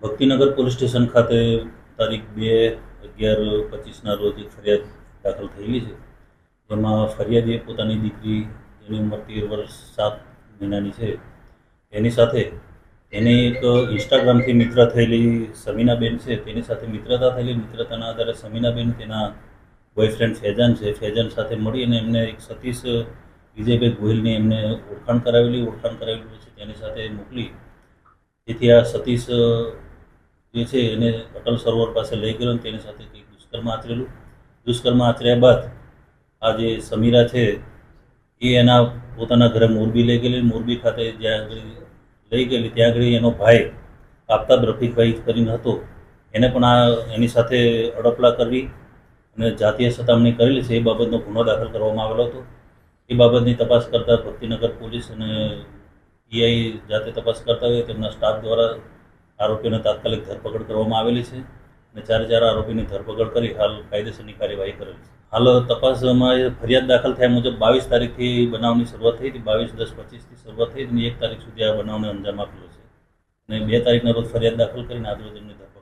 Bhaktinagar police station ખાતે તારીખ 2/11/25ના રોજ એક ફરિયાદ દાખલ થયેલી છે, જેમાં ફરિયાદીએ પોતાની દીકરી, જેની ઉંમર 13 વર્ષ 7 મહિનાની છે, એની સાથે એની એક ઇન્સ્ટાગ્રામથી મિત્ર થયેલી સમીનાબેન છે, તેની સાથે મિત્રતા થયેલી. મિત્રતાના આધારે સમીનાબેન તેના બોયફ્રેન્ડ ફૈજાન છે, ફૈજાન સાથે મળી અને એમને એક સતીશ વિજયભાઈ ગોહિલની એમને ઓળખાણ કરાવેલી પછી તેની સાથે મોકલી. જેથી આ સતીશ જે છે એને અટલ સરોવર પાસે લઈ ગયો અને તેની સાથે કંઈક દુષ્કર્મ આચરેલું. દુષ્કર્મ આચર્યા બાદ આ જે સમીરા છે એ એના પોતાના ઘરે મોરબી લઈ ગયેલી. મોરબી ખાતે જ્યાં આગળ લઈ ગયેલી ત્યાં આગળ એનો ભાઈ આફતાબ રફીકભાઈ કરીને હતો, એને પણ આ એની સાથે અડપલા કરી અને જાતીય સતામણી કરેલી છે એ બાબતનો ગુનો દાખલ કરવામાં આવેલો હતો. એ બાબતની તપાસ કરતા ભક્તિનગર પોલીસ અને પીઆઈ જાતે તપાસ કરતા હોય તેમના સ્ટાફ દ્વારા આરોપીઓને તાત્કાલિક ધરપકડ કરવામાં આવેલી છે અને ચાર આરોપીની ધરપકડ કરી હાલ કાયદેસરની કાર્યવાહી કરેલી છે. હાલ તપાસમાં ફરિયાદ દાખલ થયા મુજબ 22 તારીખથી બનાવની શરૂઆત થઈ હતી. 22/10/25થી શરૂઆત થઈ અને 1 તારીખ સુધી આ બનાવને અંજામ આપેલો છે અને 2 તારીખના રોજ ફરિયાદ દાખલ કરીને આજરોજ એમની ધરપકડ